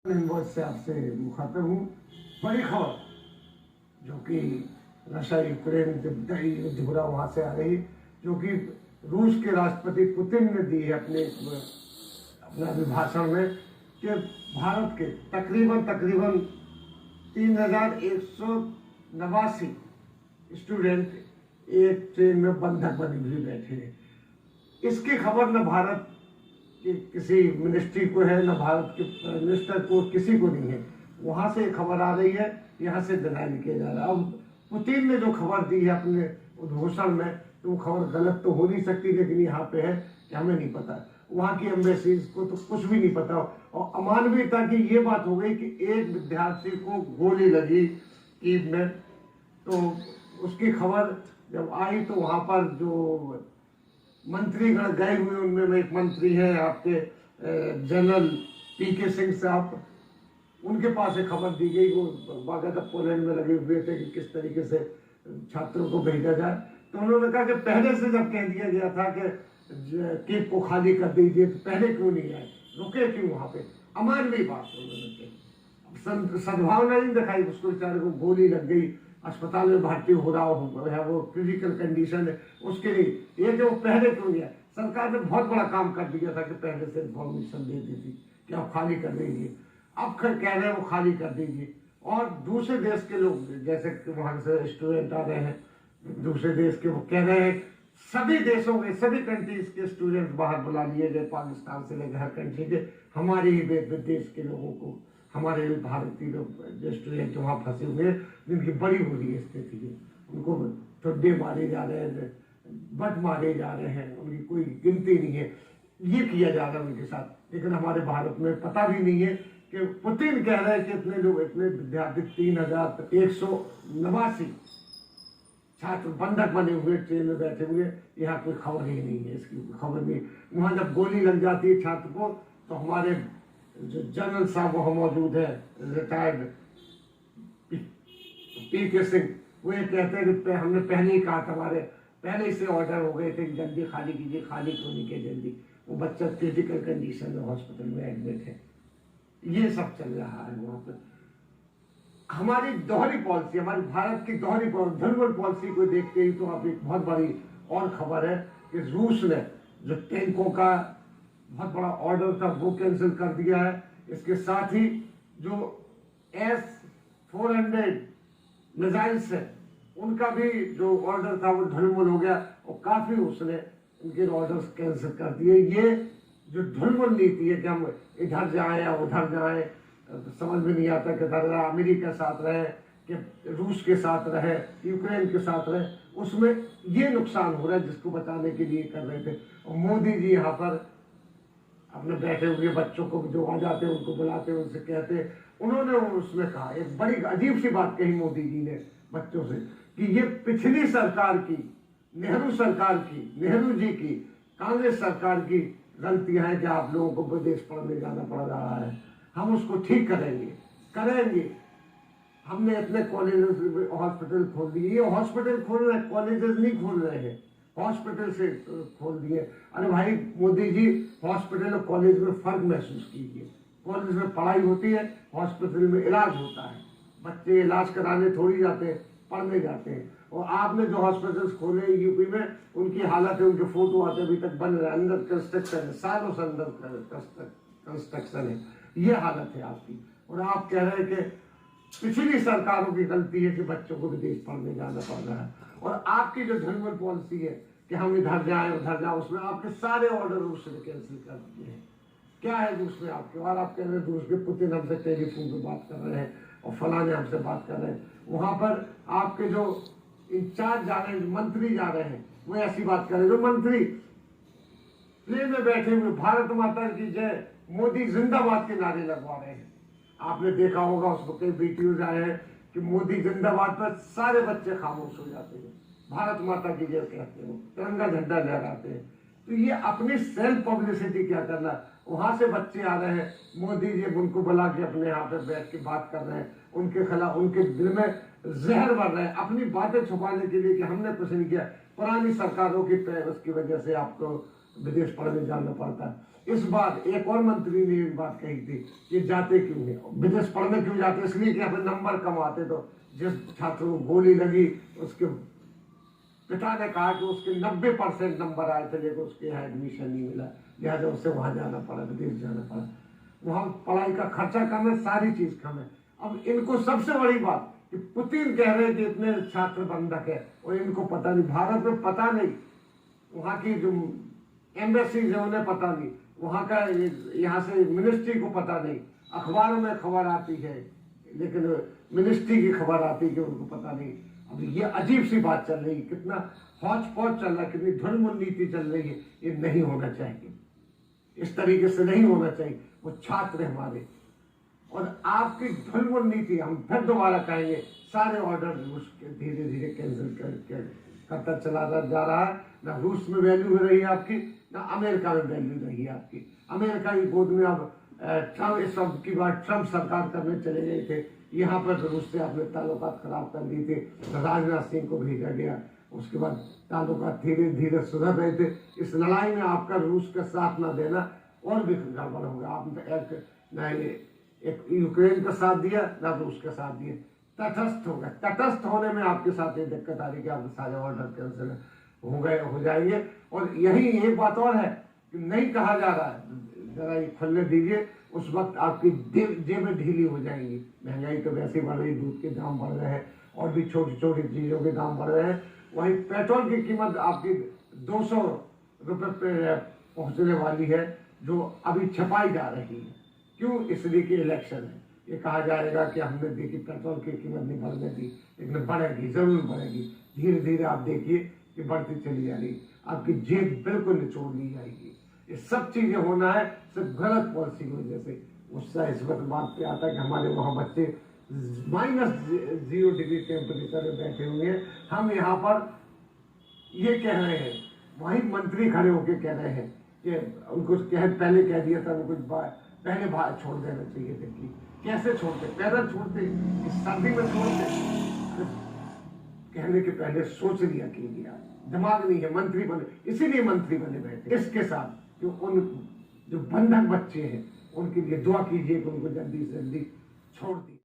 से आपसे मुखातिब हूँ। बड़ी खबर जो कि रशिया यूक्रेन युद्ध हो रहा वहाँ से आ रही, जो कि रूस के राष्ट्रपति पुतिन ने दी है अपने अभिभाषण में कि भारत के तकरीबन 3189 स्टूडेंट एक ट्रेन में बंधक बने हुए बैठे हैं। इसकी खबर न भारत कि किसी मिनिस्ट्री को है, न भारत के प्राइम मिनिस्टर को, किसी को नहीं है। वहां से खबर आ रही है, यहाँ से डिनाई किया जा रहा है। अब पुतिन ने जो खबर दी है अपने उद्घोषण में, तो वो खबर गलत तो हो नहीं सकती, लेकिन यहाँ पे है कि हमें नहीं पता, वहाँ की एम्बेसीज को तो कुछ भी नहीं पता। और अमानवीयता की ये बात हो गई कि एक विद्यार्थी को गोली लगी कीव में, तो उसकी खबर जब आई तो वहाँ पर जो मंत्रीगण गए हुए, उनमें एक मंत्री हैं आपके जनरल पीके सिंह साहब, उनके पास एक खबर दी गई। वो बाकायदा पोलैंड में लगे हुए थे कि किस तरीके से छात्रों को भेजा जाए। तो उन्होंने कहा कि पहले से जब कह दिया गया था कि कीव को खाली कर दीजिए, तो पहले क्यों नहीं आए, रुके क्यों वहां पे? अमानवीय बात उन्होंने कही, सद्भावना नहीं दिखाई। उसको बेचारे को गोली लग गई, अस्पताल में भर्ती हो रहा है, वो क्रिटिकल कंडीशन है उसके लिए। ये कि वो पहले क्यों नहीं है? सरकार ने बहुत बड़ा काम कर दिया था कि पहले से इन्फॉर्मेशन दे दी थी कि आप खाली कर दीजिए। अब कह रहे हैं वो खाली कर दीजिए। और दूसरे देश के लोग, जैसे कि वहां से स्टूडेंट आ रहे हैं दूसरे देश के, वो कह रहे हैं सभी देशों के, सभी कंट्रीज के स्टूडेंट बाहर बुला लिए गए, पाकिस्तान से लेकर हर कंट्री के, हमारे ही देश के लोगों को, हमारे भारतीय लोग जो स्टूडेंट वहाँ फंसे हुए, जिनकी बड़ी बुरी स्थिति है, उनको ठुड्डे मारे जा रहे हैं, बट मारे जा रहे हैं, उनकी कोई गिनती नहीं है। ये किया जा रहा है उनके साथ। लेकिन हमारे भारत में पता भी नहीं है कि पुतिन कह रहे हैं कि इतने लोग, इतने विद्यार्थी 3189 छात्र बंधक बने हुए ट्रेन में बैठे हुए, यहाँ कोई खबर ही नहीं है, इसकी खबर नहीं। वहां जब गोली लग जाती है छात्र को, तो हमारे जो जनरल साहब वहाँ मौजूद है, रिटायर्ड पीके सिंह, वो ये कहते हैं कि हमने पहले ही कहा था, हमारे पहले से ऑर्डर हो गए थे कि जल्दी खाली कीजिए, खाली क्यों नहीं किया जल्दी? वो बच्चा क्रिटिकल कंडीशन में हॉस्पिटल में एडमिट है। ये सब चल रहा है वहां पर। हमारी दोहरी पॉलिसी, हमारी भारत की दोहरी धनवर पॉलिसी को देखते ही तो आप एक बहुत बड़ी और खबर है कि रूस ने जो टैंकों का बहुत बड़ा ऑर्डर था वो कैंसिल कर दिया है। इसके साथ ही जो S-400 मिसाइल्स है, उनका भी जो ऑर्डर था वो ढुलमुल हो गया, और काफी उसने उनके ऑर्डर्स कैंसिल कर दिए। ये जो ढुलमुल नीति है कि हम इधर जाएं या उधर जाएं, समझ में नहीं आता कि अमेरिका के साथ रहे कि रूस के साथ रहे, यूक्रेन के साथ रहे, उसमें ये नुकसान हो रहा है जिसको बचाने के लिए कर रहे थे। और मोदी जी यहाँ पर अपने बैठे हुए बच्चों को जो आ जाते हैं उनको बुलाते हैं, उनसे कहते हैं, उन्होंने उसमें कहा एक बड़ी अजीब सी बात कही मोदी जी ने बच्चों से कि ये पिछली सरकार की, नेहरू सरकार की, नेहरू जी की, कांग्रेस सरकार की गलतियां हैं कि आप लोगों को विदेश पढ़ने जाना पड़ रहा है। हम उसको ठीक करेंगे। हमने इतने कॉलेज हॉस्पिटल खोल दिए, ये हॉस्पिटल खोल रहे हैं, कॉलेजेस नहीं खोल रहे हैं, हॉस्पिटल से खोल दिए। अरे भाई मोदी जी, हॉस्पिटल और कॉलेज में फर्क महसूस कीजिए। कॉलेज में पढ़ाई होती है, हॉस्पिटल में इलाज होता है। बच्चे इलाज कराने थोड़ी जाते हैं, पढ़ने जाते हैं। और आपने जो हॉस्पिटल्स खोले यूपी में, उनकी हालत है, उनके फोटो आते अभी तक बन रहे, अंडर कंस्ट्रक्शन है, सालों से अंडर कंस्ट्रक्शन है। ये हालत है आपकी। और आप कह रहे हैं कि पिछली सरकारों की गलती है कि बच्चों को विदेश पढ़ने जाना पड़ रहा है। और आपकी जो धनवर पॉलिसी है कि हम इधर जाएं उधर जाएं, उसमें आपके सारे ऑर्डर रूस ने कैंसिल कर दिए हैं। क्या है रूस में आपके? और आप कह रहे हैं रूस के पुतिन हमसे टेलीफोन पे बात कर रहे हैं और फलाने हमसे बात कर रहे हैं। वहां पर आपके जो इंचार्ज जा रहे हैं, मंत्री जा रहे हैं, वो ऐसी बात कर रहे हैं। जो मंत्री प्लेन में बैठे हुए भारत माता की जय, मोदी जिंदाबाद के नारे लगवा रहे हैं। आपने देखा होगा, उसको कई वीडियोज आए हैं कि मोदी जिंदाबाद पर सारे बच्चे खामोश हो जाते हैं, भारत माता की जय कहते हैं, तिरंगा झंडा लहराते हैं। तो ये अपनी सेल्फ पब्लिसिटी क्या करना? वहां से बच्चे आ रहे हैं, मोदी जी उनको बुला के अपने यहाँ पे बैठ के बात कर रहे हैं, उनके खिलाफ, उनके दिल में जहर भर रहे हैं अपनी बातें छुपाने के लिए कि हमने कुछ नहीं किया। पुरानी सरकारों की उसकी वजह से आपको विदेश पढ़ने जाना पड़ता है। इस बार एक और मंत्री ने एक बात कही थी, ये जाते क्यों है, विदेश पढ़ने क्यों जाते, इसलिए कि यहाँ पे नंबर कम आते। तो जिस छात्र को गोली लगी उसके पिता ने कहा कि उसके 90% नंबर आए थे, लेकिन उसके यहाँ एडमिशन नहीं मिला, लिहाजा उसे वहां जाना पड़ा, विदेश जाना पड़ा। वहां पढ़ाई का खर्चा कम है, सारी चीज कम है। अब इनको सबसे बड़ी बात कि पुतिन कह रहे हैं कि इतने छात्र बंधक है, और इनको पता नहीं, भारत में पता नहीं, वहां की जो एम्बेसीज है उन्हें पता नहीं, वहां का यहाँ से मिनिस्ट्री को पता नहीं। अखबारों में खबर आती है, लेकिन मिनिस्ट्री की खबर आती है कि उनको पता नहीं। अब ये अजीब सी बात चल रही है, कितना हौच पौच चल रहा है, कितनी धुलमुल नीति चल रही है। ये नहीं होना चाहिए, इस तरीके से नहीं होना चाहिए। वो छात्र हमारे, और आपकी धुलमुल नीति, हम फिर दोबारा कहेंगे, सारे ऑर्डर रूस के धीरे धीरे कैंसिल करता चला जा रहा है। ना रूस में वैल्यू हो रही है आपकी, ना अमेरिका में वैल्यू रही है आपकी। अमेरिका की गोद में अब ट्रम्प, इस सब की बात ट्रम्प सरकार करने चले गए थे, यहाँ पर रूस से अपने ताल्लुकात खराब कर दिए थे, राजनाथ सिंह को भेजा गया। उसके बाद ताल्लुकात धीरे धीरे सुधर रहे थे। इस लड़ाई में आपका रूस का साथ ना देना और भी गड़बड़ होगा। आपने एक यूक्रेन का साथ दिया, ना रूस का साथ दिया, तटस्थ हो गए। तटस्थ होने में आपके साथ ये दिक्कत आ रही कि आपके सारे ऑर्डर कैंसिल हो जाएंगे। और यही एक बात और है कि नहीं कहा जा रहा है, जरा ये खुलने दीजिए, उस वक्त आपकी जेबें ढीली हो जाएंगी। महंगाई तो वैसे ही बढ़ रही, दूध के दाम बढ़ रहे हैं, और भी छोटी छोटी चीज़ों के दाम बढ़ रहे हैं। वहीं पेट्रोल की कीमत आपकी 200 रुपये पे पहुंचने वाली है, जो अभी छपाई जा रही है। क्यों? इसलिए कि इलेक्शन है। ये कहा जाएगा कि हमने देखी पेट्रोल की कीमत नहीं बढ़ने दी, लेकिन बढ़ेगी, जरूर बढ़ेगी। धीरे धीरे आप देखिए कि बढ़ती चली जा रही, आपकी जेब बिल्कुल निचोड़ ली जाएगी। ये सब चीजें होना है सिर्फ गलत पॉलिसी की वजह से। उससे इस वक्त बात पे आता है कि हमारे वहाँ बच्चे -0 डिग्री टेम्परेचर में बैठे हुए हैं, हम यहाँ पर ये कह रहे हैं, वहीं मंत्री खड़े होके कह रहे हैं कि उनको पहले कह दिया था, उनको पहले बाहर छोड़ देना चाहिए। देखिए कैसे छोड़ते, पैदल छोड़ते, इस सर्दी में छोड़ते, कहने के पहले सोच लिया कि दिमाग नहीं है, मंत्री बने, इसीलिए मंत्री बने बैठे। इसके साथ जो उन जो बंधक बच्चे हैं उनके लिए दुआ कीजिए कि उनको जल्दी से जल्दी छोड़ दी।